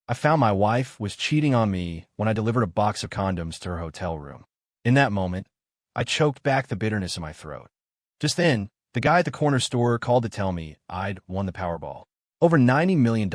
I found my wife was cheating on me when I delivered a box of condoms to her hotel room. In that moment, I choked back the bitterness in my throat. Just then, the guy at the corner store called to tell me I'd won the Powerball. Over $90 million.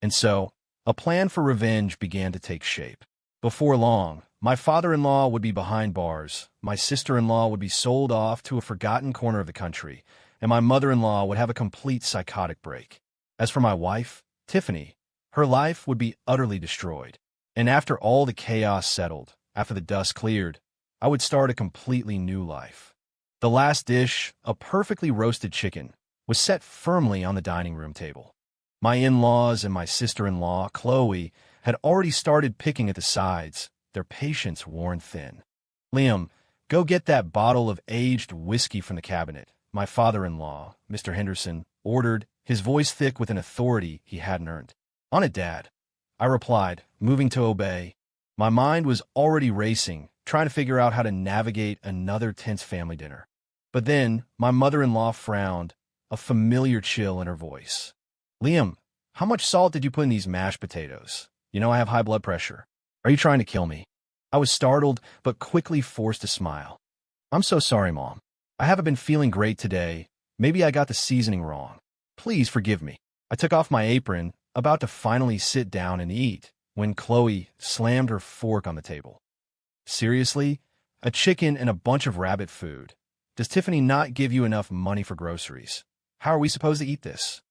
And so, a plan for revenge began to take shape. Before long, my father-in-law would be behind bars, my sister-in-law would be sold off to a forgotten corner of the country, and my mother-in-law would have a complete psychotic break. As for my wife, Tiffany, her life would be utterly destroyed. And after all the chaos settled, after the dust cleared, I would start a completely new life. The last dish, a perfectly roasted chicken, was set firmly on the dining room table. My in-laws and my sister-in-law, Chloe, had already started picking at the sides, their patience worn thin. "Liam, go get that bottle of aged whiskey from the cabinet," my father-in-law, Mr. Henderson, ordered, his voice thick with an authority he hadn't earned. "On it, Dad," I replied, moving to obey. My mind was already racing, trying to figure out how to navigate another tense family dinner. But then, my mother-in-law frowned, a familiar chill in her voice. "Liam, how much salt did you put in these mashed potatoes? You know I have high blood pressure. Are you trying to kill me?" I was startled, but quickly forced a smile. "I'm so sorry, Mom. I haven't been feeling great today. Maybe I got the seasoning wrong. Please forgive me." I took off my apron, about to finally sit down and eat, when Chloe slammed her fork on the table. "Seriously? A chicken and a bunch of rabbit food? Does Tiffany not give you enough money for groceries? How are we supposed to eat this?"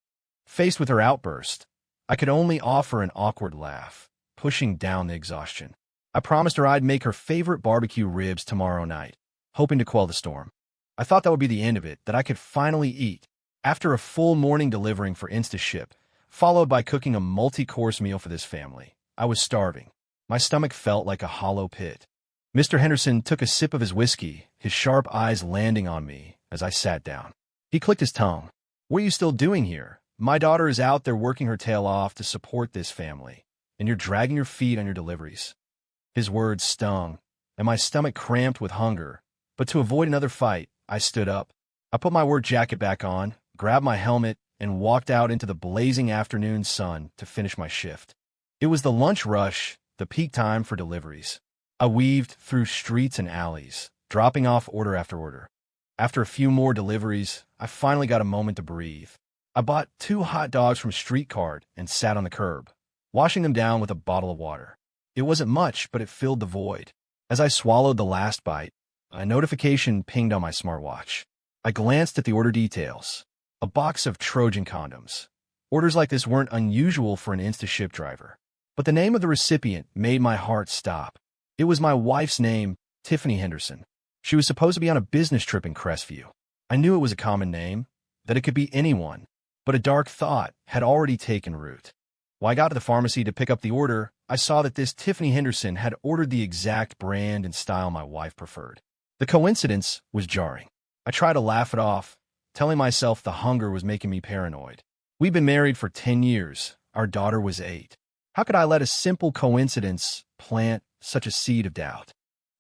Faced with her outburst, I could only offer an awkward laugh, pushing down the exhaustion. I promised her I'd make her favorite barbecue ribs tomorrow night, hoping to quell the storm. I thought that would be the end of it, that I could finally eat. After a full morning delivering for InstaShip, followed by cooking a multi-course meal for this family, I was starving. My stomach felt like a hollow pit. Mr. Henderson took a sip of his whiskey, his sharp eyes landing on me as I sat down. He clicked his tongue. "What are you still doing here? My daughter is out there working her tail off to support this family, and you're dragging your feet on your deliveries." His words stung, and my stomach cramped with hunger, but to avoid another fight, I stood up. I put my work jacket back on, grabbed my helmet, and walked out into the blazing afternoon sun to finish my shift. It was the lunch rush, the peak time for deliveries. I weaved through streets and alleys, dropping off order after order. After a few more deliveries, I finally got a moment to breathe. I bought 2 hot dogs from Street Cart and sat on the curb, washing them down with a bottle of water. It wasn't much, but it filled the void. As I swallowed the last bite, a notification pinged on my smartwatch. I glanced at the order details. A box of Trojan condoms. Orders like this weren't unusual for an InstaShip driver. But the name of the recipient made my heart stop. It was my wife's name, Tiffany Henderson. She was supposed to be on a business trip in Crestview. I knew it was a common name, that it could be anyone, but a dark thought had already taken root. When I got to the pharmacy to pick up the order, I saw that this Tiffany Henderson had ordered the exact brand and style my wife preferred. The coincidence was jarring. I tried to laugh it off, telling myself the hunger was making me paranoid. We'd been married for 10 years. Our daughter was 8. How could I let a simple coincidence plant such a seed of doubt?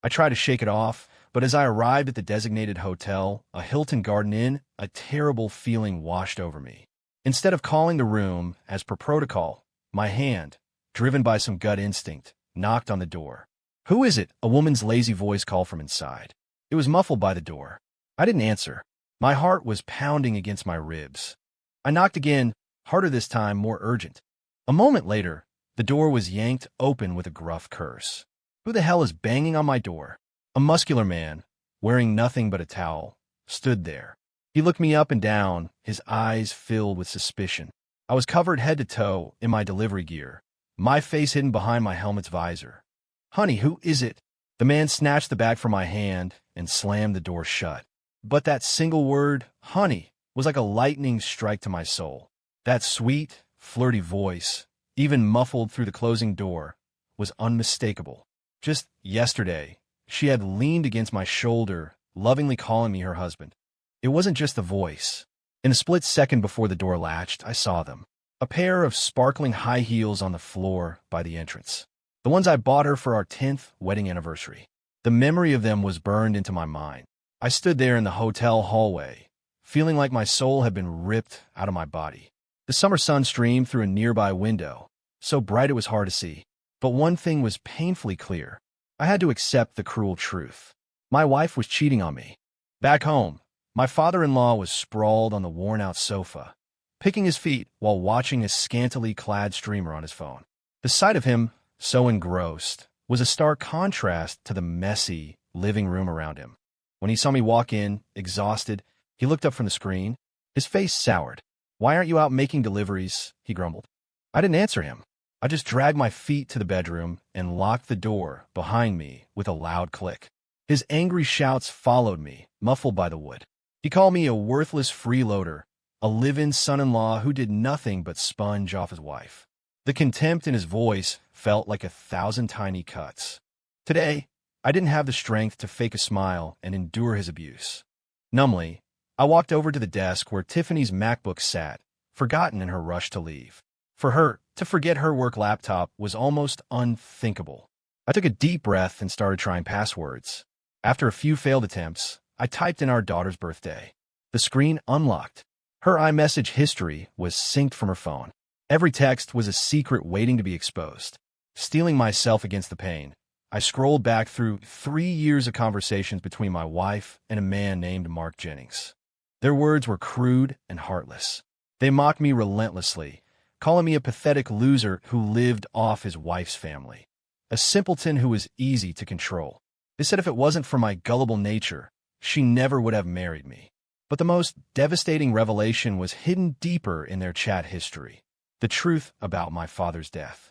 I tried to shake it off, but as I arrived at the designated hotel, a Hilton Garden Inn, a terrible feeling washed over me. Instead of calling the room, as per protocol, my hand, driven by some gut instinct, knocked on the door. "Who is it?" a woman's lazy voice called from inside. It was muffled by the door. I didn't answer. My heart was pounding against my ribs. I knocked again, harder this time, more urgent. A moment later, the door was yanked open with a gruff curse. "Who the hell is banging on my door?" A muscular man, wearing nothing but a towel, stood there. He looked me up and down, his eyes filled with suspicion. I was covered head to toe in my delivery gear, my face hidden behind my helmet's visor. "Honey, who is it?" The man snatched the bag from my hand and slammed the door shut. But that single word, honey, was like a lightning strike to my soul. That sweet, flirty voice, even muffled through the closing door, was unmistakable. Just yesterday, she had leaned against my shoulder, lovingly calling me her husband. It wasn't just the voice. In a split second before the door latched, I saw them. A pair of sparkling high heels on the floor by the entrance. The ones I bought her for our 10th wedding anniversary. The memory of them was burned into my mind. I stood there in the hotel hallway, feeling like my soul had been ripped out of my body. The summer sun streamed through a nearby window, so bright it was hard to see. But one thing was painfully clear. I had to accept the cruel truth. My wife was cheating on me. Back home, my father-in-law was sprawled on the worn-out sofa, picking his feet while watching a scantily clad streamer on his phone. The sight of him, so engrossed, was a stark contrast to the messy living room around him. When he saw me walk in, exhausted, he looked up from the screen. His face soured. "Why aren't you out making deliveries?" he grumbled. I didn't answer him. I just dragged my feet to the bedroom and locked the door behind me with a loud click. His angry shouts followed me, muffled by the wood. He called me a worthless freeloader, a live-in son-in-law who did nothing but sponge off his wife. The contempt in his voice felt like 1,000 tiny cuts. Today, I didn't have the strength to fake a smile and endure his abuse. Numbly, I walked over to the desk where Tiffany's MacBook sat, forgotten in her rush to leave. For her, to forget her work laptop was almost unthinkable. I took a deep breath and started trying passwords. After a few failed attempts, I typed in our daughter's birthday. The screen unlocked. Her iMessage history was synced from her phone. Every text was a secret waiting to be exposed. Steeling myself against the pain, I scrolled back through 3 years of conversations between my wife and a man named Mark Jennings. Their words were crude and heartless. They mocked me relentlessly, calling me a pathetic loser who lived off his wife's family, a simpleton who was easy to control. They said if it wasn't for my gullible nature, she never would have married me. But the most devastating revelation was hidden deeper in their chat history. The truth about my father's death.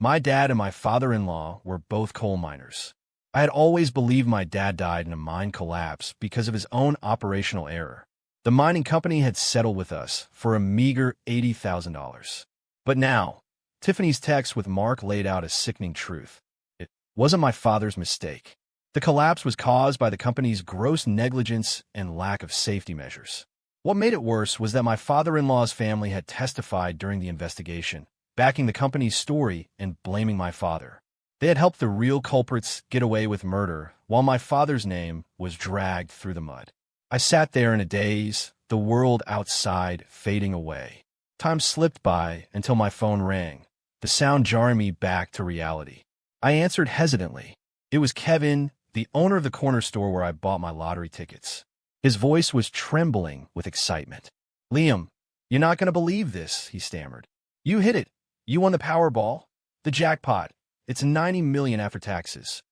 My dad and my father-in-law were both coal miners. I had always believed my dad died in a mine collapse because of his own operational error. The mining company had settled with us for a meager $80,000. But now, Tiffany's text with Mark laid out a sickening truth. It wasn't my father's mistake. The collapse was caused by the company's gross negligence and lack of safety measures. What made it worse was that my father-in-law's family had testified during the investigation, backing the company's story and blaming my father. They had helped the real culprits get away with murder, while my father's name was dragged through the mud. I sat there in a daze, the world outside fading away. Time slipped by until my phone rang, the sound jarring me back to reality. I answered hesitantly. It was Kevin, the owner of the corner store where I bought my lottery tickets. His voice was trembling with excitement. "Liam, you're not going to believe this," he stammered. "You hit it. You won the Powerball. The jackpot. It's $90 million after taxes."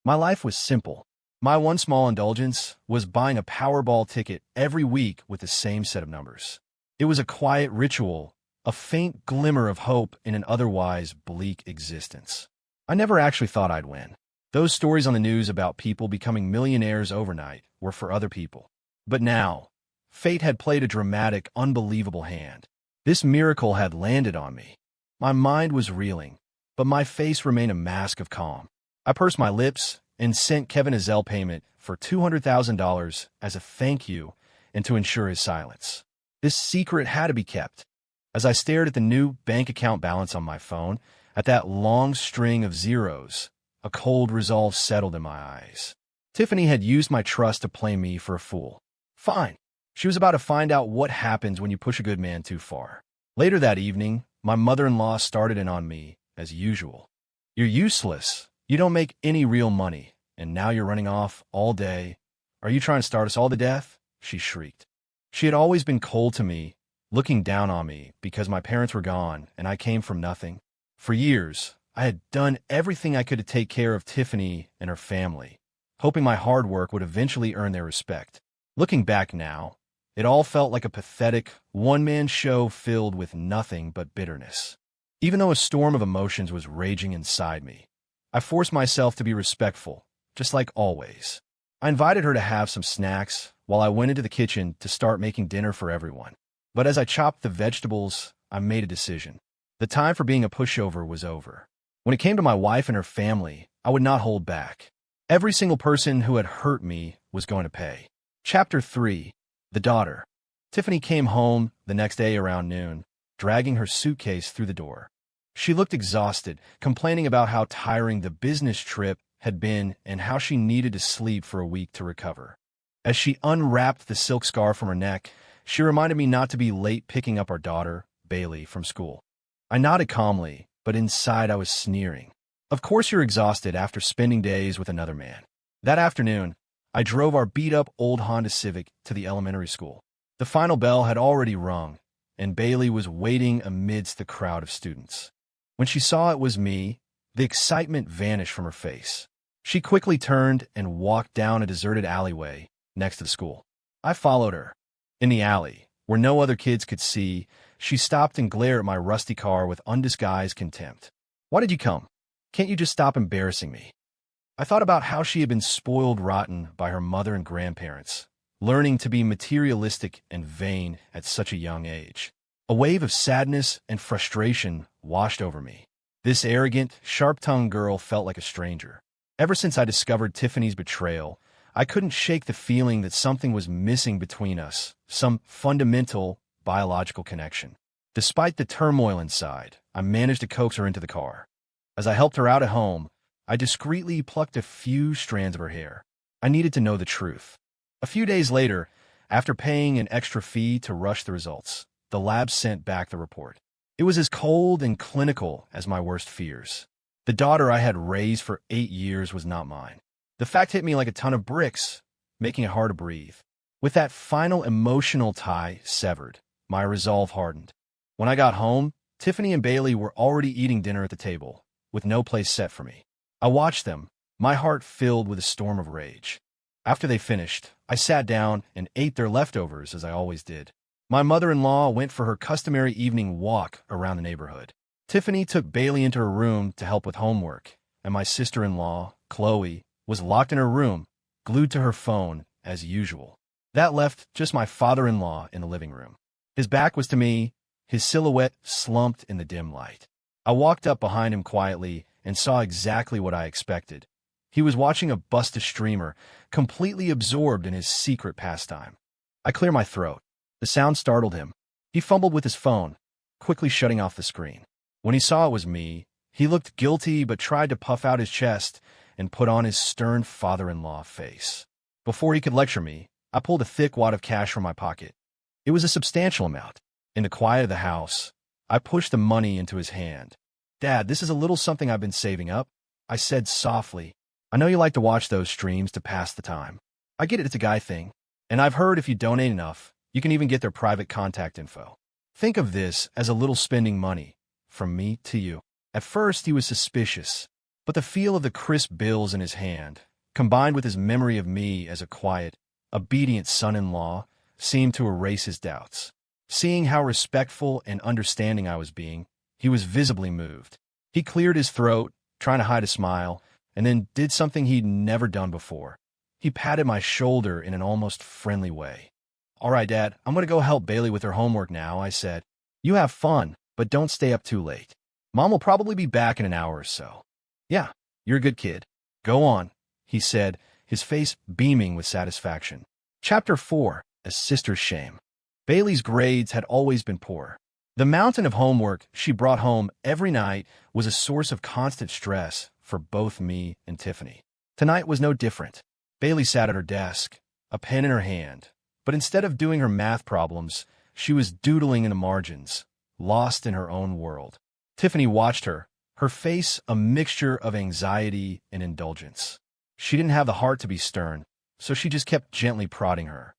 My life was simple. My one small indulgence was buying a Powerball ticket every week with the same set of numbers. It was a quiet ritual, a faint glimmer of hope in an otherwise bleak existence. I never actually thought I'd win. Those stories on the news about people becoming millionaires overnight were for other people. But now, fate had played a dramatic, unbelievable hand. This miracle had landed on me. My mind was reeling, but my face remained a mask of calm. I pursed my lips and sent Kevin a Zelle payment for $200,000 as a thank you and to ensure his silence. This secret had to be kept. As I stared at the new bank account balance on my phone, at that long string of zeros, a cold resolve settled in my eyes. Tiffany had used my trust to play me for a fool. Fine. She was about to find out what happens when you push a good man too far. Later that evening, my mother-in-law started in on me, as usual. "You're useless. You don't make any real money, and now you're running off all day. Are you trying to starve us all to death?" she shrieked. She had always been cold to me, looking down on me because my parents were gone and I came from nothing. For years, I had done everything I could to take care of Tiffany and her family, hoping my hard work would eventually earn their respect. Looking back now, it all felt like a pathetic, one-man show filled with nothing but bitterness. Even though a storm of emotions was raging inside me, I forced myself to be respectful, just like always. I invited her to have some snacks while I went into the kitchen to start making dinner for everyone. But as I chopped the vegetables, I made a decision. The time for being a pushover was over. When it came to my wife and her family, I would not hold back. Every single person who had hurt me was going to pay. Chapter 3. The Daughter. Tiffany came home the next day around noon, dragging her suitcase through the door. She looked exhausted, complaining about how tiring the business trip had been and how she needed to sleep for a week to recover. As she unwrapped the silk scarf from her neck, she reminded me not to be late picking up our daughter, Bailey, from school. I nodded calmly, but inside I was sneering. Of course you're exhausted after spending days with another man. That afternoon, I drove our beat-up old Honda Civic to the elementary school. The final bell had already rung, and Bailey was waiting amidst the crowd of students. When she saw it was me, the excitement vanished from her face. She quickly turned and walked down a deserted alleyway next to the school. I followed her. In the alley, where no other kids could see, she stopped and glared at my rusty car with undisguised contempt. "Why did you come? Can't you just stop embarrassing me?" I thought about how she had been spoiled rotten by her mother and grandparents, learning to be materialistic and vain at such a young age. A wave of sadness and frustration washed over me. This arrogant, sharp-tongued girl felt like a stranger. Ever since I discovered Tiffany's betrayal, I couldn't shake the feeling that something was missing between us, some fundamental biological connection. Despite the turmoil inside, I managed to coax her into the car. As I helped her out at home, I discreetly plucked a few strands of her hair. I needed to know the truth. A few days later, after paying an extra fee to rush the results, the lab sent back the report. It was as cold and clinical as my worst fears. The daughter I had raised for 8 years was not mine. The fact hit me like a ton of bricks, making it hard to breathe. With that final emotional tie severed, my resolve hardened. When I got home, Tiffany and Bailey were already eating dinner at the table, with no place set for me. I watched them, my heart filled with a storm of rage. After they finished, I sat down and ate their leftovers as I always did. My mother-in-law went for her customary evening walk around the neighborhood. Tiffany took Bailey into her room to help with homework, and my sister-in-law, Chloe, was locked in her room, glued to her phone, as usual. That left just my father-in-law in the living room. His back was to me, his silhouette slumped in the dim light. I walked up behind him quietly and saw exactly what I expected. He was watching a busted streamer, completely absorbed in his secret pastime. I cleared my throat. The sound startled him. He fumbled with his phone, quickly shutting off the screen. When he saw it was me, he looked guilty but tried to puff out his chest and put on his stern father-in-law face. Before he could lecture me, I pulled a thick wad of cash from my pocket. It was a substantial amount. In the quiet of the house, I pushed the money into his hand. "Dad, this is a little something I've been saving up," I said softly. "I know you like to watch those streams to pass the time. I get it, it's a guy thing. And I've heard if you donate enough, you can even get their private contact info. Think of this as a little spending money, from me to you." At first, he was suspicious, but the feel of the crisp bills in his hand, combined with his memory of me as a quiet, obedient son-in-law, seemed to erase his doubts. Seeing how respectful and understanding I was being, he was visibly moved. He cleared his throat, trying to hide a smile, and then did something he'd never done before. He patted my shoulder in an almost friendly way. "All right, Dad, I'm going to go help Bailey with her homework now," I said. "You have fun, but don't stay up too late. Mom will probably be back in an hour or so." "Yeah, you're a good kid. Go on," he said, his face beaming with satisfaction. Chapter 4. A Sister's Shame. Bailey's grades had always been poor. The mountain of homework she brought home every night was a source of constant stress for both me and Tiffany. Tonight was no different. Bailey sat at her desk, a pen in her hand, but instead of doing her math problems, she was doodling in the margins, lost in her own world. Tiffany watched her, her face a mixture of anxiety and indulgence. She didn't have the heart to be stern, so she just kept gently prodding her.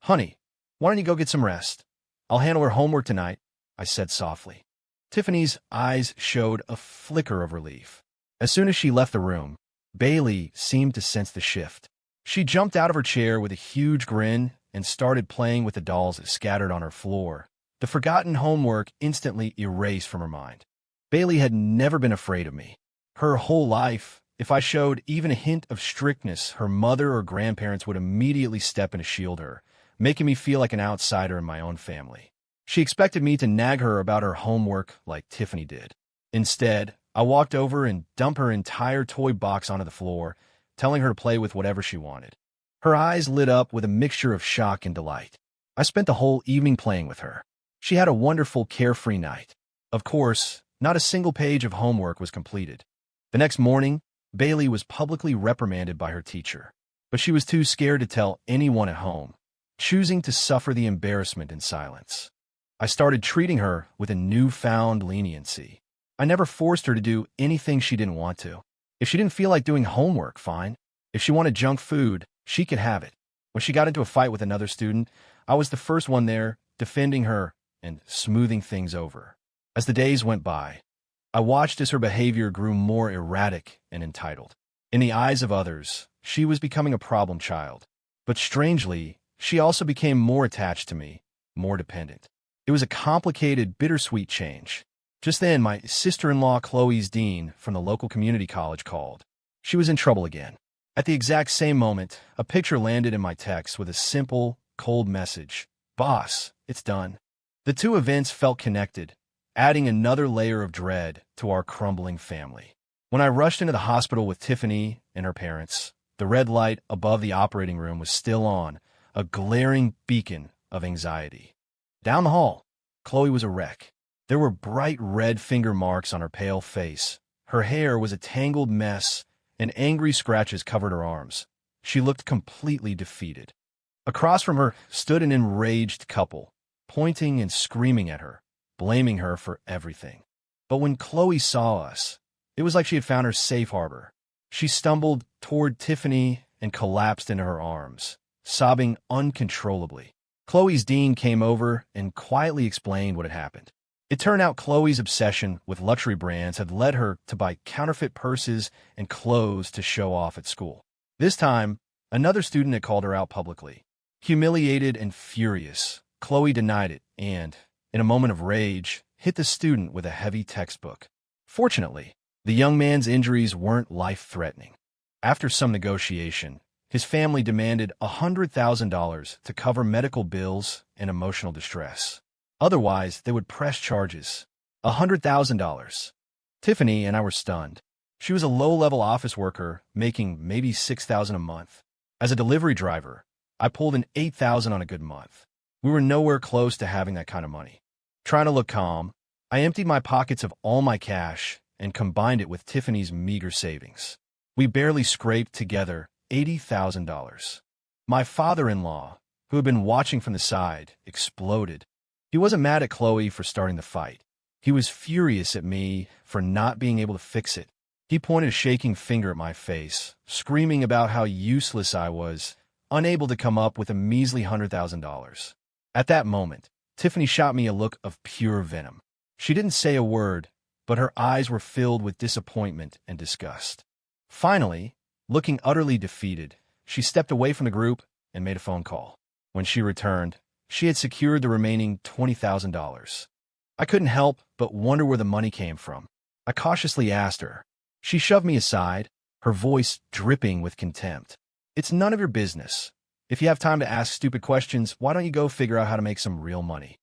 "Honey, why don't you go get some rest? I'll handle her homework tonight," I said softly. Tiffany's eyes showed a flicker of relief. As soon as she left the room, Bailey seemed to sense the shift. She jumped out of her chair with a huge grin and started playing with the dolls scattered on her floor, the forgotten homework instantly erased from her mind. Bailey had never been afraid of me. Her whole life, if I showed even a hint of strictness, her mother or grandparents would immediately step in to shield her, making me feel like an outsider in my own family. She expected me to nag her about her homework like Tiffany did. Instead, I walked over and dumped her entire toy box onto the floor, telling her to play with whatever she wanted. Her eyes lit up with a mixture of shock and delight. I spent the whole evening playing with her. She had a wonderful, carefree night. Of course, not a single page of homework was completed. The next morning, Bailey was publicly reprimanded by her teacher, but she was too scared to tell anyone at home, choosing to suffer the embarrassment in silence. I started treating her with a newfound leniency. I never forced her to do anything she didn't want to. If she didn't feel like doing homework, fine. If she wanted junk food, she could have it. When she got into a fight with another student, I was the first one there, defending her and smoothing things over. As the days went by, I watched as her behavior grew more erratic and entitled. In the eyes of others, she was becoming a problem child. But strangely, she also became more attached to me, more dependent. It was a complicated, bittersweet change. Just then, my sister-in-law Chloe's dean from the local community college called. She was in trouble again. At the exact same moment, a picture landed in my text with a simple, cold message. Boss, it's done. The two events felt connected, adding another layer of dread to our crumbling family. When I rushed into the hospital with Tiffany and her parents, the red light above the operating room was still on, a glaring beacon of anxiety. Down the hall, Chloe was a wreck. There were bright red finger marks on her pale face. Her hair was a tangled mess, and angry scratches covered her arms. She looked completely defeated. Across from her stood an enraged couple, pointing and screaming at her, blaming her for everything. But when Chloe saw us, it was like she had found her safe harbor. She stumbled toward Tiffany and collapsed into her arms, sobbing uncontrollably. Chloe's dean came over and quietly explained what had happened. It turned out Chloe's obsession with luxury brands had led her to buy counterfeit purses and clothes to show off at school. This time, another student had called her out publicly. Humiliated and furious, Chloe denied it and, in a moment of rage, hit the student with a heavy textbook. Fortunately, the young man's injuries weren't life-threatening. After some negotiation, his family demanded $100,000 to cover medical bills and emotional distress. Otherwise, they would press charges. $100,000. Tiffany and I were stunned. She was a low-level office worker, making maybe $6,000 a month. As a delivery driver, I pulled in $8,000 on a good month. We were nowhere close to having that kind of money. Trying to look calm, I emptied my pockets of all my cash and combined it with Tiffany's meager savings. We barely scraped together $80,000. My father-in-law, who had been watching from the side, exploded. He wasn't mad at Chloe for starting the fight. He was furious at me for not being able to fix it. He pointed a shaking finger at my face, screaming about how useless I was, unable to come up with a measly $100,000. At that moment, Tiffany shot me a look of pure venom. She didn't say a word, but her eyes were filled with disappointment and disgust. Finally, looking utterly defeated, she stepped away from the group and made a phone call. When she returned, she had secured the remaining $20,000. I couldn't help but wonder where the money came from. I cautiously asked her. She shoved me aside, her voice dripping with contempt. It's none of your business. If you have time to ask stupid questions, why don't you go figure out how to make some real money?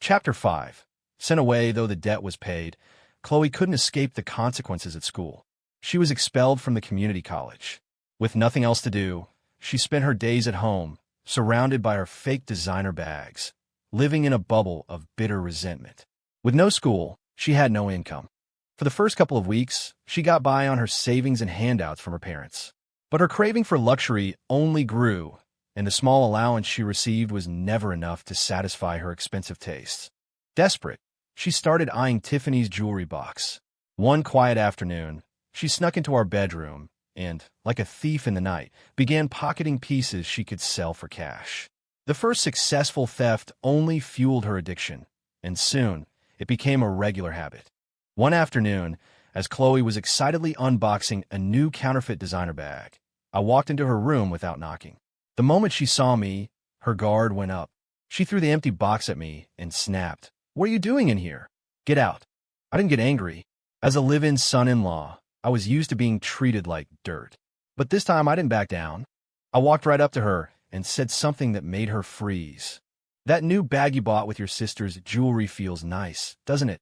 Chapter 5. Sent away though the debt was paid, Chloe couldn't escape the consequences at school. She was expelled from the community college. With nothing else to do, she spent her days at home, surrounded by her fake designer bags, living in a bubble of bitter resentment. With no school, she had no income. For the first couple of weeks, she got by on her savings and handouts from her parents. But her craving for luxury only grew, and the small allowance she received was never enough to satisfy her expensive tastes. Desperate, she started eyeing Tiffany's jewelry box. One quiet afternoon, she snuck into our bedroom and, like a thief in the night, began pocketing pieces she could sell for cash. The first successful theft only fueled her addiction, and soon it became a regular habit. One afternoon, as Chloe was excitedly unboxing a new counterfeit designer bag, I walked into her room without knocking. The moment she saw me, her guard went up. She threw the empty box at me and snapped, "What are you doing in here? Get out." I didn't get angry. As a live-in son-in-law, I was used to being treated like dirt. But this time I didn't back down. I walked right up to her and said something that made her freeze. "That new bag you bought with your sister's jewelry feels nice, doesn't it?"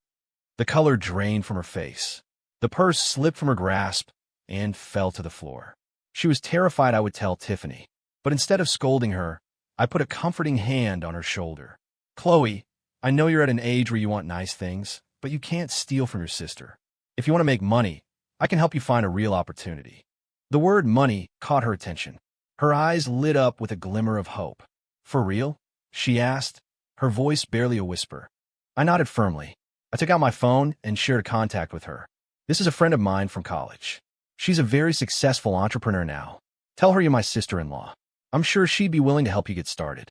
The color drained from her face. The purse slipped from her grasp and fell to the floor. She was terrified I would tell Tiffany. But instead of scolding her, I put a comforting hand on her shoulder. "Chloe, I know you're at an age where you want nice things, but you can't steal from your sister. If you want to make money, I can help you find a real opportunity." The word money caught her attention. Her eyes lit up with a glimmer of hope. "For real?" she asked, her voice barely a whisper. I nodded firmly. I took out my phone and shared a contact with her. This is a friend of mine from college. She's a very successful entrepreneur now. Tell her you're my sister-in-law. I'm sure she'd be willing to help you get started.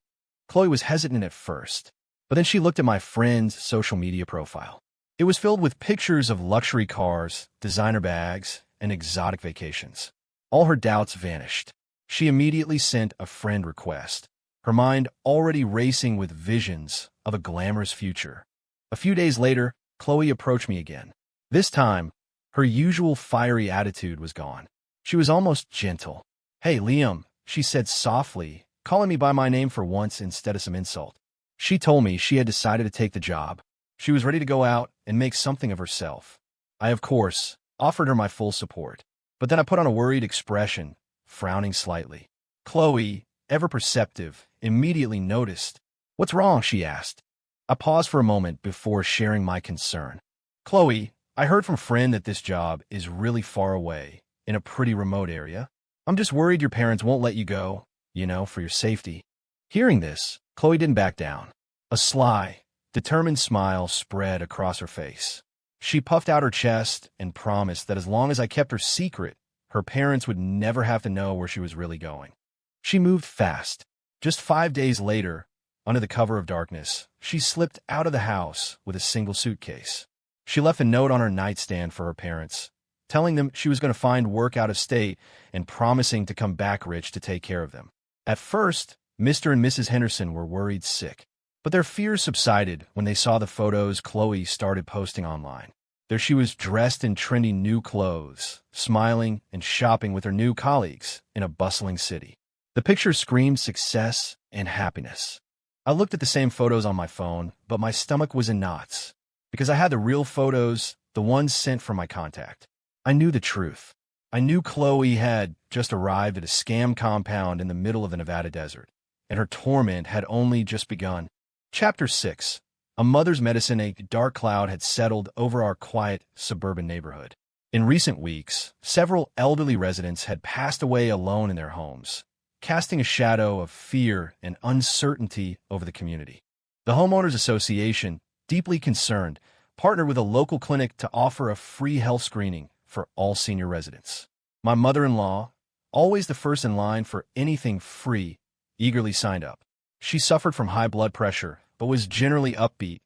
Chloe was hesitant at first, but then she looked at my friend's social media profile. It was filled with pictures of luxury cars, designer bags, and exotic vacations. All her doubts vanished. She immediately sent a friend request, her mind already racing with visions of a glamorous future. A few days later, Chloe approached me again. This time, her usual fiery attitude was gone. She was almost gentle. "Hey, Liam," she said softly, calling me by my name for once instead of some insult. She told me she had decided to take the job. She was ready to go out and make something of herself. I, of course, offered her my full support. But then I put on a worried expression, frowning slightly. Chloe, ever perceptive, immediately noticed. "What's wrong?" she asked. I paused for a moment before sharing my concern. "Chloe, I heard from a friend that this job is really far away, in a pretty remote area. I'm just worried your parents won't let you go, for your safety." Hearing this, Chloe didn't back down. A sly, determined smile spread across her face. She puffed out her chest and promised that as long as I kept her secret, her parents would never have to know where she was really going. She moved fast. Just 5 days later, under the cover of darkness, she slipped out of the house with a single suitcase. She left a note on her nightstand for her parents, telling them she was going to find work out of state and promising to come back rich to take care of them. At first, Mr. and Mrs. Henderson were worried sick, but their fears subsided when they saw the photos Chloe started posting online. There she was dressed in trendy new clothes, smiling and shopping with her new colleagues in a bustling city. The pictures screamed success and happiness. I looked at the same photos on my phone, but my stomach was in knots, because I had the real photos, the ones sent from my contact. I knew the truth. I knew Chloe had just arrived at a scam compound in the middle of the Nevada desert, and her torment had only just begun. Chapter 6. A mother's medicine. A dark cloud had settled over our quiet suburban neighborhood. In recent weeks, several elderly residents had passed away alone in their homes, casting a shadow of fear and uncertainty over the community. The Homeowners Association, deeply concerned, partnered with a local clinic to offer a free health screening for all senior residents. My mother-in-law, always the first in line for anything free, eagerly signed up. She suffered from high blood pressure, but was generally upbeat,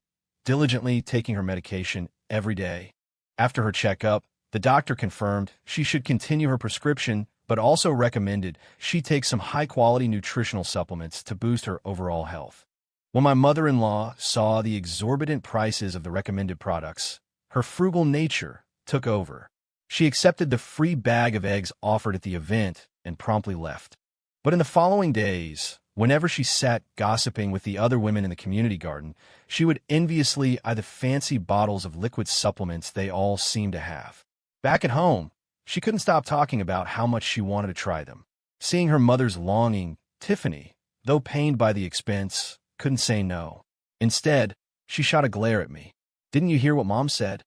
diligently taking her medication every day. After her checkup, the doctor confirmed she should continue her prescription, but also recommended she take some high-quality nutritional supplements to boost her overall health. When my mother-in-law saw the exorbitant prices of the recommended products, her frugal nature took over. She accepted the free bag of eggs offered at the event and promptly left. But in the following days, whenever she sat gossiping with the other women in the community garden, she would enviously eye the fancy bottles of liquid supplements they all seemed to have. Back at home, she couldn't stop talking about how much she wanted to try them. Seeing her mother's longing, Tiffany, though pained by the expense, couldn't say no. Instead, she shot a glare at me. "Didn't you hear what Mom said?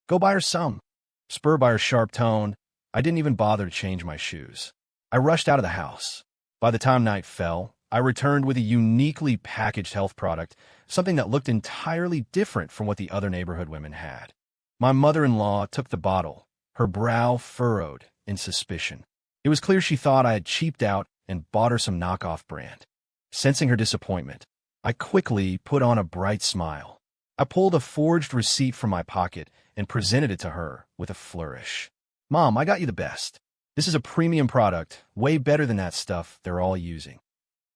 Go buy her some." Spurred by her sharp tone, I didn't even bother to change my shoes. I rushed out of the house. By the time night fell, I returned with a uniquely packaged health product, something that looked entirely different from what the other neighborhood women had. My mother-in-law took the bottle, her brow furrowed in suspicion. It was clear she thought I had cheaped out and bought her some knockoff brand. Sensing her disappointment, I quickly put on a bright smile. I pulled a forged receipt from my pocket and presented it to her with a flourish. "Mom, I got you the best. This is a premium product, way better than that stuff they're all using."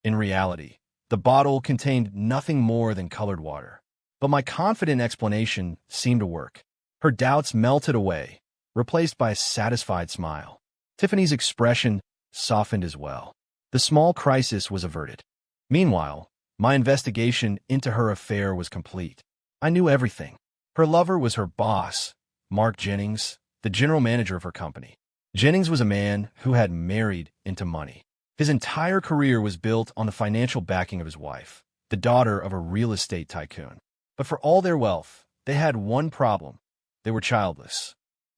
In reality, the bottle contained nothing more than colored water. But my confident explanation seemed to work. Her doubts melted away, replaced by a satisfied smile. Tiffany's expression softened as well. The small crisis was averted. Meanwhile, my investigation into her affair was complete. I knew everything. Her lover was her boss, Mark Jennings, the general manager of her company. Jennings was a man who had married into money. His entire career was built on the financial backing of his wife, the daughter of a real estate tycoon. But for all their wealth, they had one problem. They were childless.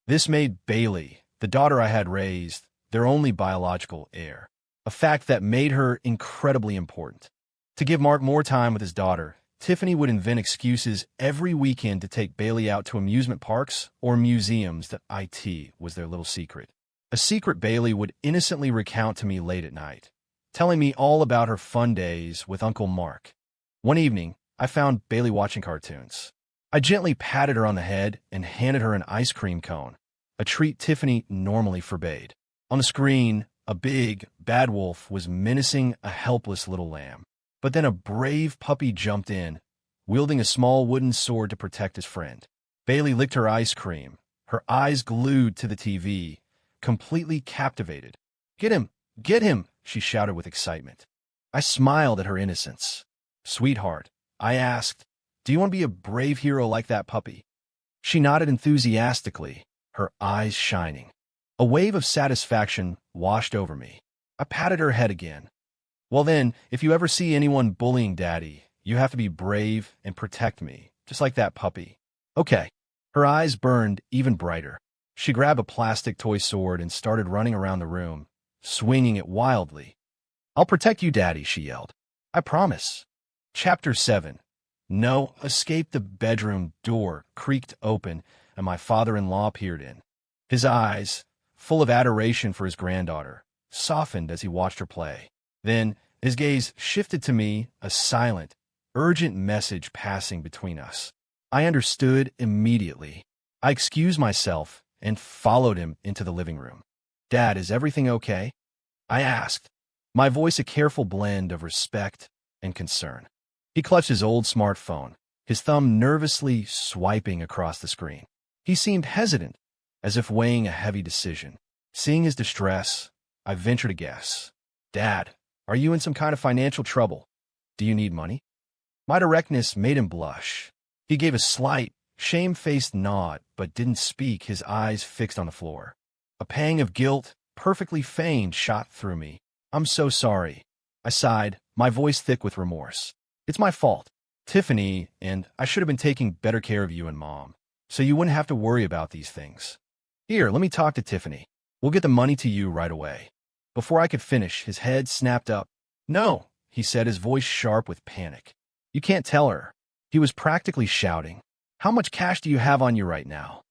This made Bailey, the daughter I had raised, their only biological heir, a fact that made her incredibly important. To give Mark more time with his daughter, Tiffany would invent excuses every weekend to take Bailey out to amusement parks or museums that IT was their little secret. A secret Bailey would innocently recount to me late at night, telling me all about her fun days with Uncle Mark. One evening, I found Bailey watching cartoons. I gently patted her on the head and handed her an ice cream cone, a treat Tiffany normally forbade. On the screen, a big, bad wolf was menacing a helpless little lamb. But then a brave puppy jumped in, wielding a small wooden sword to protect his friend. Bailey licked her ice cream, her eyes glued to the TV, completely captivated. "Get him! Get him!" she shouted with excitement. I smiled at her innocence. "Sweetheart," I asked, "do you want to be a brave hero like that puppy?" She nodded enthusiastically, her eyes shining. A wave of satisfaction washed over me. I patted her head again. "Well then, if you ever see anyone bullying Daddy, you have to be brave and protect me, just like that puppy." "Okay." Her eyes burned even brighter. She grabbed a plastic toy sword and started running around the room, swinging it wildly. "I'll protect you, Daddy," she yelled. "I promise." Chapter 7. No escape. The bedroom door creaked open, and my father-in-law peered in. His eyes, full of adoration for his granddaughter, softened as he watched her play. Then his gaze shifted to me, a silent, urgent message passing between us. I understood immediately. I excused myself and followed him into the living room. "Dad, is everything okay?" I asked, my voice a careful blend of respect and concern. He clutched his old smartphone, his thumb nervously swiping across the screen. He seemed hesitant, as if weighing a heavy decision. Seeing his distress, I ventured a guess. "Dad, are you in some kind of financial trouble? Do you need money?" My directness made him blush. He gave a slight, shame-faced nod, but didn't speak, his eyes fixed on the floor. A pang of guilt, perfectly feigned, shot through me. "I'm so sorry." I sighed, my voice thick with remorse. "It's my fault. Tiffany and I should have been taking better care of you and Mom, so you wouldn't have to worry about these things. Here, let me talk to Tiffany. We'll get the money to you right away." Before I could finish, his head snapped up. "No," he said, his voice sharp with panic. "You can't tell her." He was practically shouting. "How much cash do you have on you right now?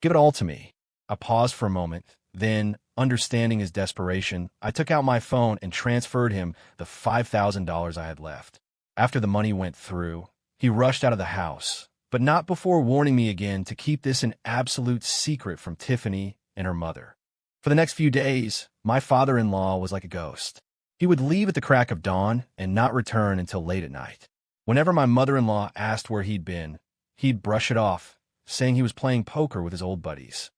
Give it all to me." I paused for a moment, then, understanding his desperation, I took out my phone and transferred him the $5,000 I had left. After the money went through, he rushed out of the house, but not before warning me again to keep this an absolute secret from Tiffany and her mother. For the next few days, my father-in-law was like a ghost. He would leave at the crack of dawn and not return until late at night. Whenever my mother-in-law asked where he'd been, he'd brush it off, saying he was playing poker with his old buddies.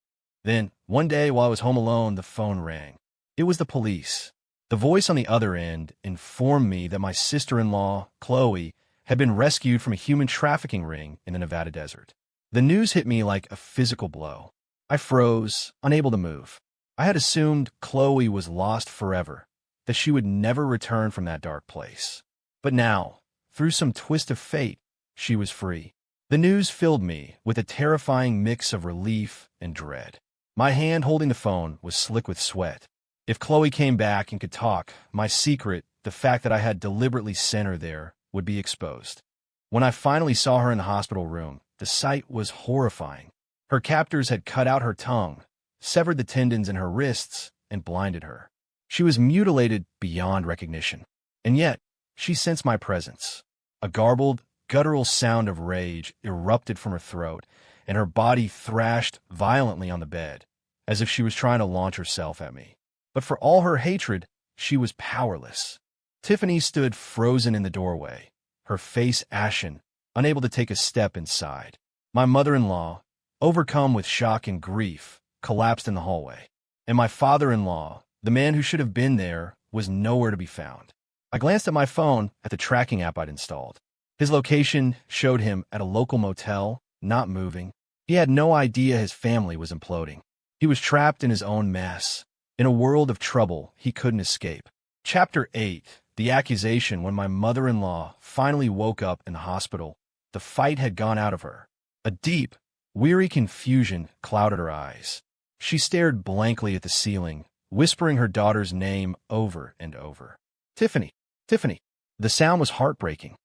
Then, one day while I was home alone, the phone rang. It was the police. The voice on the other end informed me that my sister-in-law, Chloe, had been rescued from a human trafficking ring in the Nevada desert. The news hit me like a physical blow. I froze, unable to move. I had assumed Chloe was lost forever, that she would never return from that dark place. But now, through some twist of fate, she was free. The news filled me with a terrifying mix of relief and dread. My hand holding the phone was slick with sweat. If Chloe came back and could talk, my secret, the fact that I had deliberately sent her there, would be exposed. When I finally saw her in the hospital room, the sight was horrifying. Her captors had cut out her tongue, severed the tendons in her wrists, and blinded her. She was mutilated beyond recognition. And yet, she sensed my presence. A garbled, guttural sound of rage erupted from her throat, and her body thrashed violently on the bed, as if she was trying to launch herself at me. But for all her hatred, she was powerless. Tiffany stood frozen in the doorway, her face ashen, unable to take a step inside. My mother-in-law, overcome with shock and grief, collapsed in the hallway. And my father-in-law, the man who should have been there, was nowhere to be found. I glanced at my phone at the tracking app I'd installed. His location showed him at a local motel, not moving. He had no idea his family was imploding. He was trapped in his own mess, in a world of trouble he couldn't escape. Chapter 8. The accusation. When my mother-in-law finally woke up in the hospital, the fight had gone out of her. A deep, weary confusion clouded her eyes. She stared blankly at the ceiling, whispering her daughter's name over and over. "Tiffany, Tiffany." The sound was heartbreaking.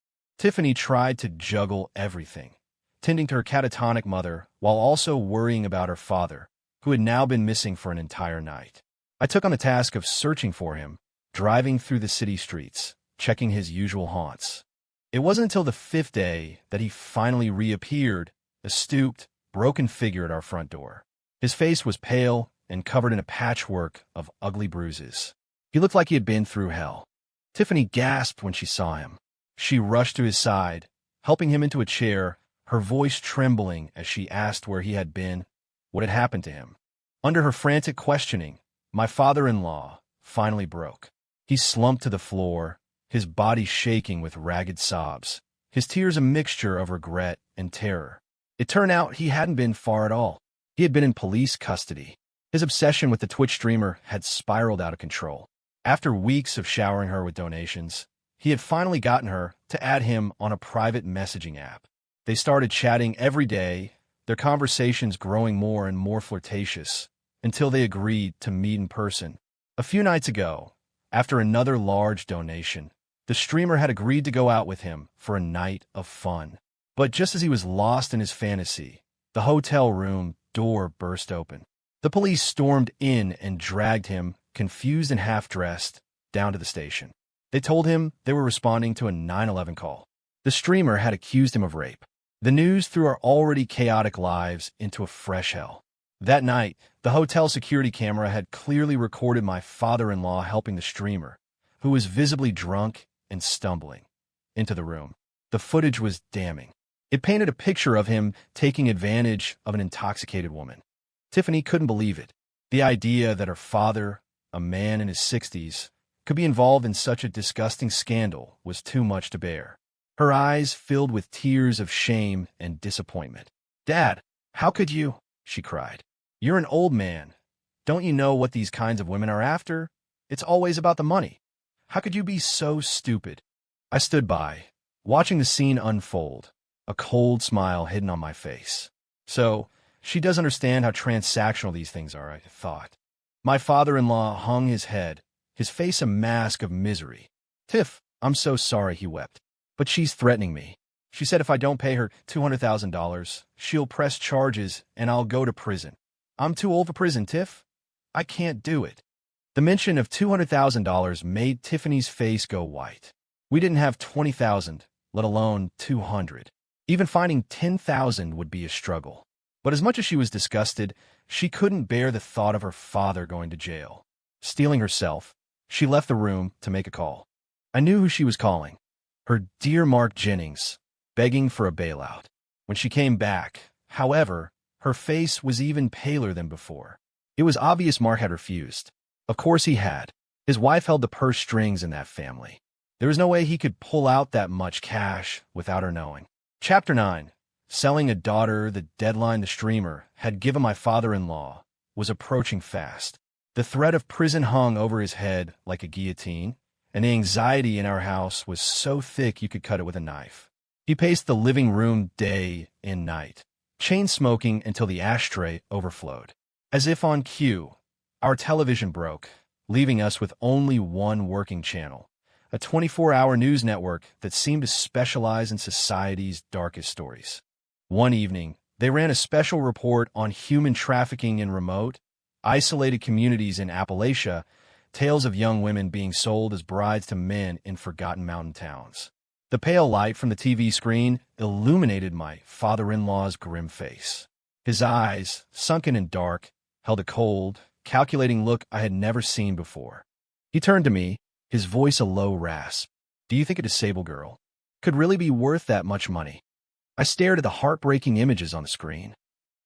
Tiffany tried to juggle everything, tending to her catatonic mother while also worrying about her father, who had now been missing for an entire night. I took on the task of searching for him, driving through the city streets, checking his usual haunts. It wasn't until the 5th day that he finally reappeared, a stooped, broken figure at our front door. His face was pale and covered in a patchwork of ugly bruises. He looked like he had been through hell. Tiffany gasped when she saw him. She rushed to his side, helping him into a chair, her voice trembling as she asked where he had been, what had happened to him. Under her frantic questioning, my father-in-law finally broke. He slumped to the floor, his body shaking with ragged sobs, his tears a mixture of regret and terror. It turned out he hadn't been far at all. He had been in police custody. His obsession with the Twitch streamer had spiraled out of control. After weeks of showering her with donations, he had finally gotten her to add him on a private messaging app. They started chatting every day, their conversations growing more and more flirtatious, until they agreed to meet in person. A few nights ago, after another large donation, the streamer had agreed to go out with him for a night of fun. But just as he was lost in his fantasy, the hotel room door burst open. The police stormed in and dragged him, confused and half-dressed, down to the station. They told him they were responding to a 911 call. The streamer had accused him of rape. The news threw our already chaotic lives into a fresh hell. That night, the hotel security camera had clearly recorded my father-in-law helping the streamer, who was visibly drunk and stumbling, into the room. The footage was damning. It painted a picture of him taking advantage of an intoxicated woman. Tiffany couldn't believe it. The idea that her father, a man in his 60s, could be involved in such a disgusting scandal was too much to bear. Her eyes filled with tears of shame and disappointment. "Dad, how could you?" she cried. "You're an old man. Don't you know what these kinds of women are after? It's always about the money. How could you be so stupid?" I stood by, watching the scene unfold, a cold smile hidden on my face. So, she does understand how transactional these things are, I thought. My father-in-law hung his head, his face a mask of misery. "Tiff, I'm so sorry," he wept. "But she's threatening me. She said if I don't pay her $200,000, she'll press charges and I'll go to prison. I'm too old for prison, Tiff. I can't do it." The mention of $200,000 made Tiffany's face go white. We didn't have $20,000, let alone $200. Even finding $10,000 would be a struggle. But as much as she was disgusted, she couldn't bear the thought of her father going to jail. Steeling herself, she left the room to make a call. I knew who she was calling. Her dear Mark Jennings, begging for a bailout. When she came back, however, her face was even paler than before. It was obvious Mark had refused. Of course he had. His wife held the purse strings in that family. There was no way he could pull out that much cash without her knowing. Chapter 9. Selling a daughter. The deadline the streamer had given my father-in-law was approaching fast. The threat of prison hung over his head like a guillotine, and the anxiety in our house was so thick you could cut it with a knife. He paced the living room day and night, chain-smoking until the ashtray overflowed. As if on cue, our television broke, leaving us with only one working channel, a 24-hour news network that seemed to specialize in society's darkest stories. One evening, they ran a special report on human trafficking in remote, isolated communities in Appalachia, tales of young women being sold as brides to men in forgotten mountain towns. The pale light from the TV screen illuminated my father-in-law's grim face. His eyes, sunken and dark, held a cold, calculating look I had never seen before. He turned to me, his voice a low rasp. "Do you think a disabled girl could really be worth that much money?" I stared at the heartbreaking images on the screen.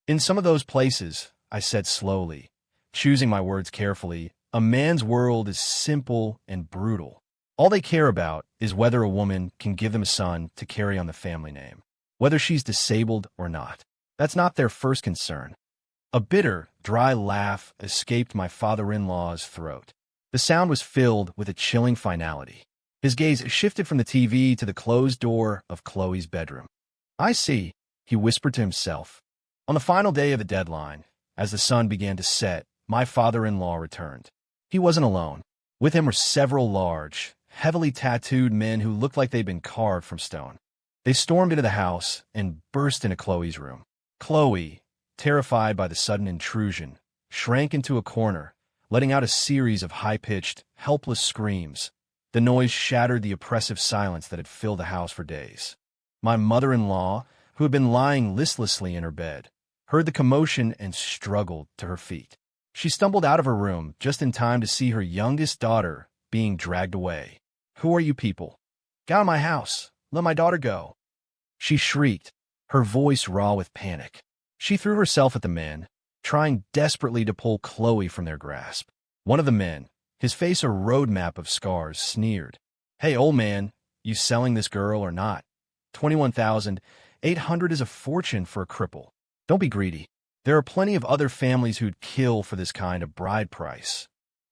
"In some of those places," I said slowly, choosing my words carefully, "a man's world is simple and brutal. All they care about is whether a woman can give them a son to carry on the family name, whether she's disabled or not. That's not their first concern." A bitter, dry laugh escaped my father-in-law's throat. The sound was filled with a chilling finality. His gaze shifted from the TV to the closed door of Chloe's bedroom. "I see," he whispered to himself. On the final day of the deadline, as the sun began to set, my father-in-law returned. He wasn't alone. With him were several large, heavily tattooed men who looked like they'd been carved from stone. They stormed into the house and burst into Chloe's room. Chloe, terrified by the sudden intrusion, shrank into a corner, letting out a series of high-pitched, helpless screams. The noise shattered the oppressive silence that had filled the house for days. My mother-in-law, who had been lying listlessly in her bed, heard the commotion and struggled to her feet. She stumbled out of her room just in time to see her youngest daughter being dragged away. "Who are you people? Get out of my house! Let my daughter go!" She shrieked, her voice raw with panic. She threw herself at the men, trying desperately to pull Chloe from their grasp. One of the men, his face a roadmap of scars, sneered. "Hey, old man, you selling this girl or not? 21,800 is a fortune for a cripple. Don't be greedy. There are plenty of other families who'd kill for this kind of bride price."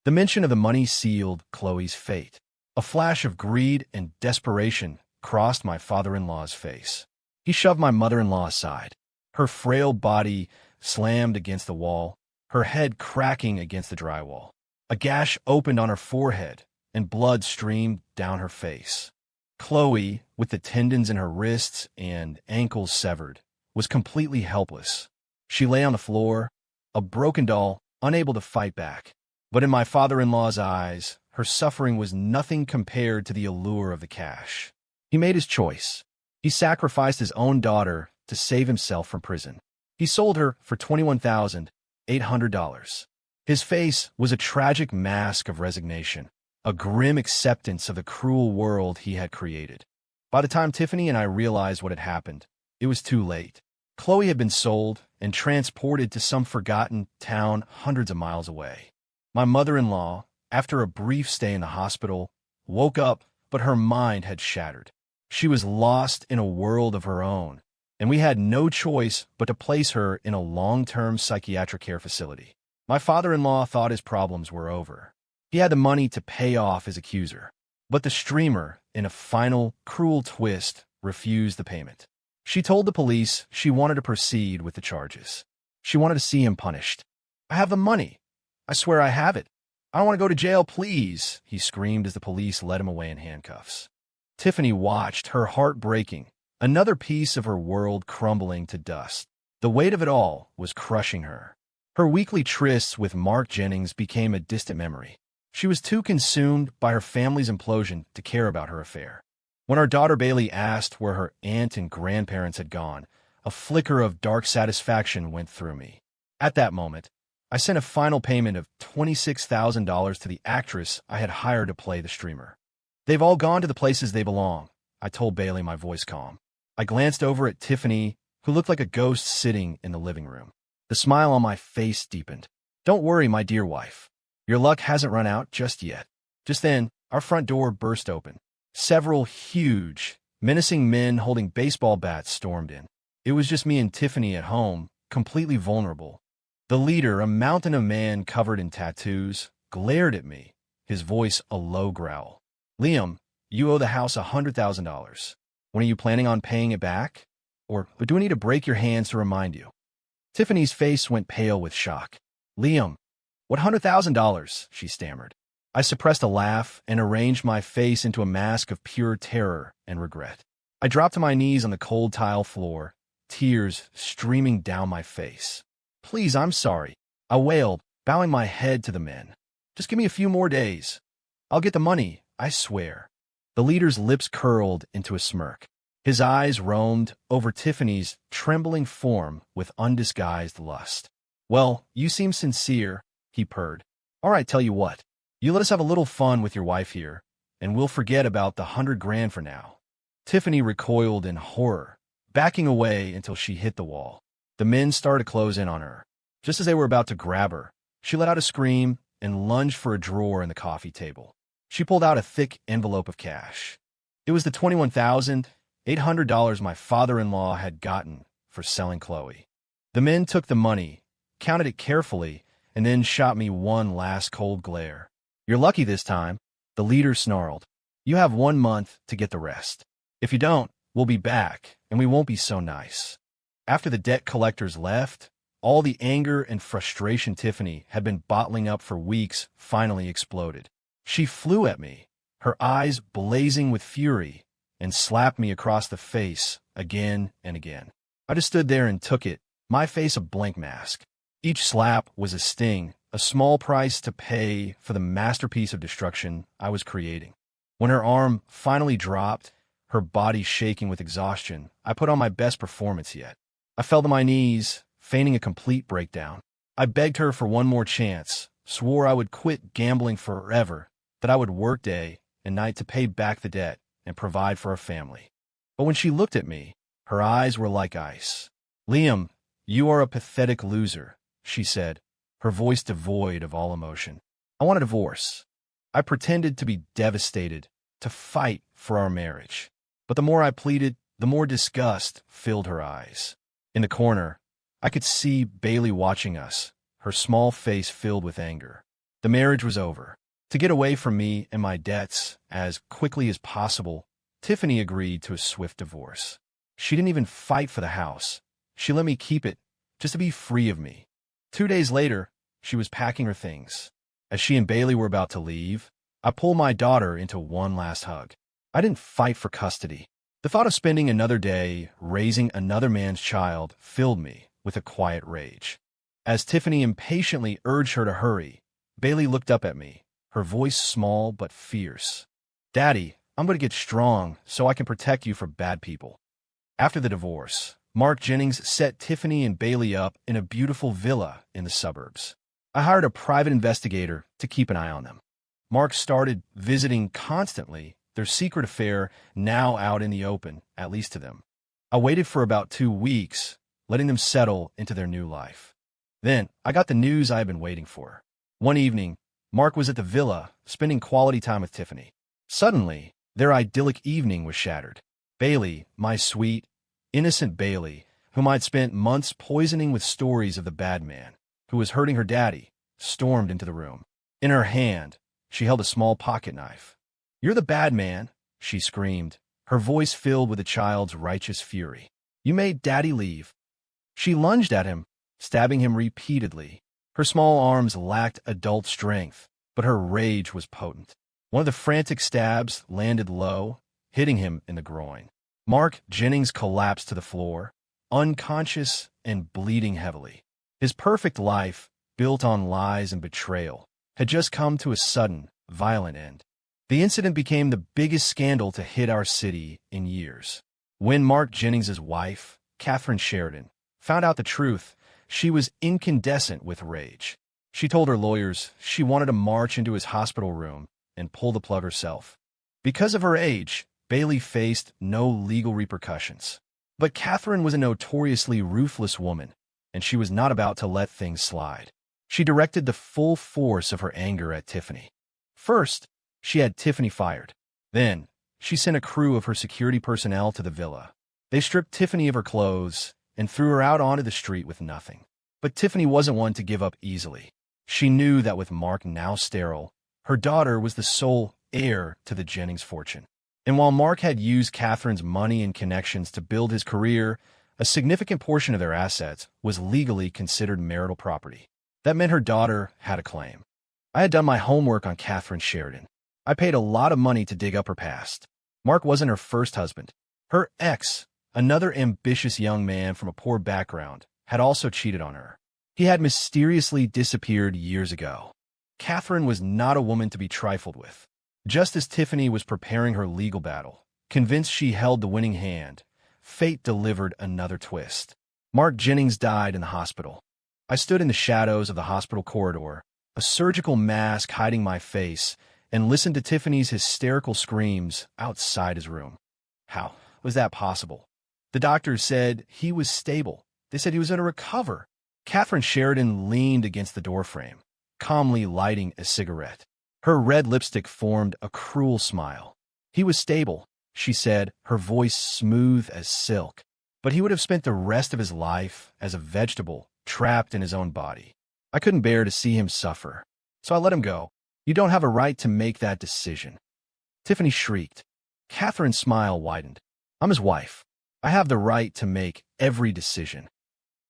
The mention of the money sealed Chloe's fate. A flash of greed and desperation crossed my father-in-law's face. He shoved my mother-in-law aside. Her frail body slammed against the wall, her head cracking against the drywall. A gash opened on her forehead, and blood streamed down her face. Chloe, with the tendons in her wrists and ankles severed, was completely helpless. She lay on the floor, a broken doll, unable to fight back. But in my father-in-law's eyes, her suffering was nothing compared to the allure of the cash. He made his choice. He sacrificed his own daughter to save himself from prison. He sold her for $21,800. His face was a tragic mask of resignation, a grim acceptance of the cruel world he had created. By the time Tiffany and I realized what had happened, it was too late. Chloe had been sold and transported to some forgotten town hundreds of miles away. My mother-in-law, after a brief stay in the hospital, woke up, but her mind had shattered. She was lost in a world of her own, and we had no choice but to place her in a long-term psychiatric care facility. My father-in-law thought his problems were over. He had the money to pay off his accuser. But the streamer, in a final, cruel twist, refused the payment. She told the police she wanted to proceed with the charges. She wanted to see him punished. "I have the money. I swear I have it. I don't want to go to jail, please," he screamed as the police led him away in handcuffs. Tiffany watched, her heart breaking, another piece of her world crumbling to dust. The weight of it all was crushing her. Her weekly trysts with Mark Jennings became a distant memory. She was too consumed by her family's implosion to care about her affair. When our daughter Bailey asked where her aunt and grandparents had gone, a flicker of dark satisfaction went through me. At that moment, I sent a final payment of $26,000 to the actress I had hired to play the streamer. "They've all gone to the places they belong," I told Bailey, my voice calm. I glanced over at Tiffany, who looked like a ghost sitting in the living room. The smile on my face deepened. "Don't worry, my dear wife. Your luck hasn't run out just yet." Just then, our front door burst open. Several huge, menacing men holding baseball bats stormed in. It was just me and Tiffany at home, completely vulnerable. The leader, a mountain of man covered in tattoos, glared at me, his voice a low growl. "Liam, you owe the house $100,000. When are you planning on paying it back? Or do I need to break your hands to remind you?" Tiffany's face went pale with shock. "Liam, what $100,000? She stammered. I suppressed a laugh and arranged my face into a mask of pure terror and regret. I dropped to my knees on the cold tile floor, tears streaming down my face. "Please, I'm sorry," I wailed, bowing my head to the men. "Just give me a few more days. I'll get the money, I swear." The leader's lips curled into a smirk. His eyes roamed over Tiffany's trembling form with undisguised lust. "Well, you seem sincere," he purred. "All right, tell you what. You let us have a little fun with your wife here, and we'll forget about the $100,000 for now." Tiffany recoiled in horror, backing away until she hit the wall. The men started to close in on her. Just as they were about to grab her, she let out a scream and lunged for a drawer in the coffee table. She pulled out a thick envelope of cash. It was the $21,800 my father-in-law had gotten for selling Chloe. The men took the money, counted it carefully, and then shot me one last cold glare. "You're lucky this time," the leader snarled. "You have 1 month to get the rest. If you don't, we'll be back, and we won't be so nice." After the debt collectors left, all the anger and frustration Tiffany had been bottling up for weeks finally exploded. She flew at me, her eyes blazing with fury, and slapped me across the face again and again. I just stood there and took it, my face a blank mask. Each slap was a sting, a small price to pay for the masterpiece of destruction I was creating. When her arm finally dropped, her body shaking with exhaustion, I put on my best performance yet. I fell to my knees, feigning a complete breakdown. I begged her for one more chance, swore I would quit gambling forever, that I would work day and night to pay back the debt and provide for our family. But when she looked at me, her eyes were like ice. "Liam, you are a pathetic loser," she said, her voice devoid of all emotion. "I want a divorce." I pretended to be devastated, to fight for our marriage. But the more I pleaded, the more disgust filled her eyes. In the corner, I could see Bailey watching us, her small face filled with anger. The marriage was over. To get away from me and my debts as quickly as possible, Tiffany agreed to a swift divorce. She didn't even fight for the house. She let me keep it, just to be free of me. 2 days later, she was packing her things. As she and Bailey were about to leave, I pulled my daughter into one last hug. I didn't fight for custody. The thought of spending another day raising another man's child filled me with a quiet rage. As Tiffany impatiently urged her to hurry, Bailey looked up at me, her voice small but fierce. "Daddy, I'm going to get strong so I can protect you from bad people." After the divorce, Mark Jennings set Tiffany and Bailey up in a beautiful villa in the suburbs. I hired a private investigator to keep an eye on them. Mark started visiting constantly, their secret affair now out in the open, at least to them. I waited for about 2 weeks, letting them settle into their new life. Then, I got the news I had been waiting for. One evening, Mark was at the villa, spending quality time with Tiffany. Suddenly, their idyllic evening was shattered. Bailey, my sweet, innocent Bailey, whom I'd spent months poisoning with stories of the bad man, who was hurting her daddy, stormed into the room. In her hand, she held a small pocket knife. "You're the bad man," she screamed, her voice filled with a child's righteous fury. "You made Daddy leave." She lunged at him, stabbing him repeatedly. Her small arms lacked adult strength, but her rage was potent. One of the frantic stabs landed low, hitting him in the groin. Mark Jennings collapsed to the floor, unconscious and bleeding heavily. His perfect life, built on lies and betrayal, had just come to a sudden, violent end. The incident became the biggest scandal to hit our city in years. When Mark Jennings' wife, Catherine Sheridan, found out the truth, she was incandescent with rage. She told her lawyers she wanted to march into his hospital room and pull the plug herself. Because of her age, Bailey faced no legal repercussions. But Catherine was a notoriously ruthless woman, and she was not about to let things slide. She directed the full force of her anger at Tiffany. First, she had Tiffany fired. Then, she sent a crew of her security personnel to the villa. They stripped Tiffany of her clothes and threw her out onto the street with nothing. But Tiffany wasn't one to give up easily. She knew that with Mark now sterile, her daughter was the sole heir to the Jennings fortune. And while Mark had used Catherine's money and connections to build his career, a significant portion of their assets was legally considered marital property. That meant her daughter had a claim. I had done my homework on Catherine Sheridan. I paid a lot of money to dig up her past. Mark wasn't her first husband. Her ex, another ambitious young man from a poor background, had also cheated on her. He had mysteriously disappeared years ago. Catherine was not a woman to be trifled with. Just as Tiffany was preparing her legal battle, convinced she held the winning hand, fate delivered another twist. Mark Jennings died in the hospital. I stood in the shadows of the hospital corridor, a surgical mask hiding my face, and listened to Tiffany's hysterical screams outside his room. How was that possible? The doctors said he was stable. They said he was going to recover. Catherine Sheridan leaned against the doorframe, calmly lighting a cigarette. Her red lipstick formed a cruel smile. "He was stable," she said, her voice smooth as silk. "But he would have spent the rest of his life as a vegetable, trapped in his own body. I couldn't bear to see him suffer, so I let him go. You don't have a right to make that decision." Tiffany shrieked. Catherine's smile widened. "I'm his wife. I have the right to make every decision."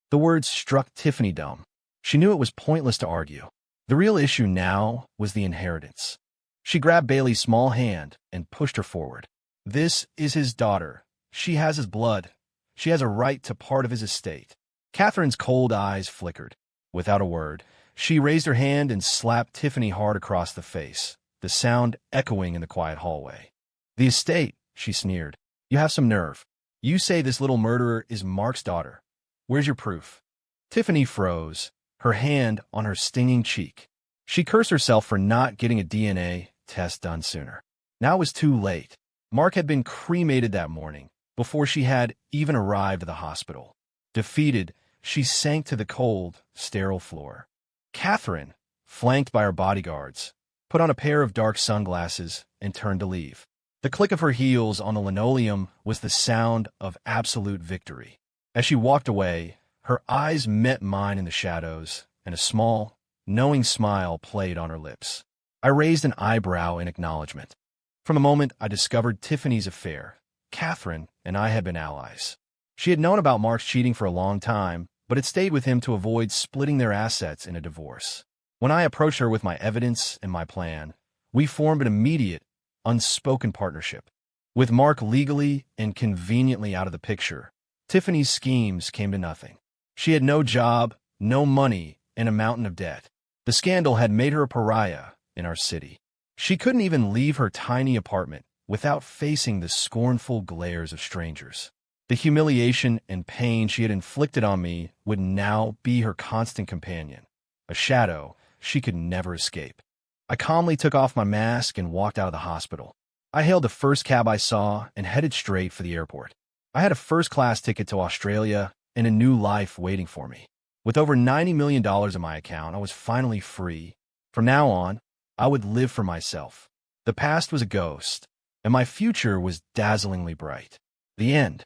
The words struck Tiffany dumb. She knew it was pointless to argue. The real issue now was the inheritance. She grabbed Bailey's small hand and pushed her forward. This is his daughter. She has his blood. She has a right to part of his estate. Catherine's cold eyes flickered. Without a word, she raised her hand and slapped Tiffany hard across the face, the sound echoing in the quiet hallway. The estate, she sneered. You have some nerve. You say this little murderer is Mark's daughter. Where's your proof? Tiffany froze, her hand on her stinging cheek. She cursed herself for not getting a DNA test done sooner. Now it was too late. Mark had been cremated that morning, before she had even arrived at the hospital. Defeated, she sank to the cold, sterile floor. Catherine, flanked by her bodyguards, put on a pair of dark sunglasses and turned to leave. The click of her heels on the linoleum was the sound of absolute victory. As she walked away, her eyes met mine in the shadows, and a small, knowing smile played on her lips. I raised an eyebrow in acknowledgement. From the moment I discovered Tiffany's affair, Catherine and I had been allies. She had known about Mark's cheating for a long time, but had stayed with him to avoid splitting their assets in a divorce. When I approached her with my evidence and my plan, we formed an immediate, unspoken partnership. With Mark legally and conveniently out of the picture, Tiffany's schemes came to nothing. She had no job, no money, and a mountain of debt. The scandal had made her a pariah in our city. She couldn't even leave her tiny apartment without facing the scornful glares of strangers. The humiliation and pain she had inflicted on me would now be her constant companion, a shadow she could never escape. I calmly took off my mask and walked out of the hospital. I hailed the first cab I saw and headed straight for the airport. I had a first-class ticket to Australia and a new life waiting for me. With over $90 million in my account, I was finally free. From now on, I would live for myself. The past was a ghost, and my future was dazzlingly bright. The end.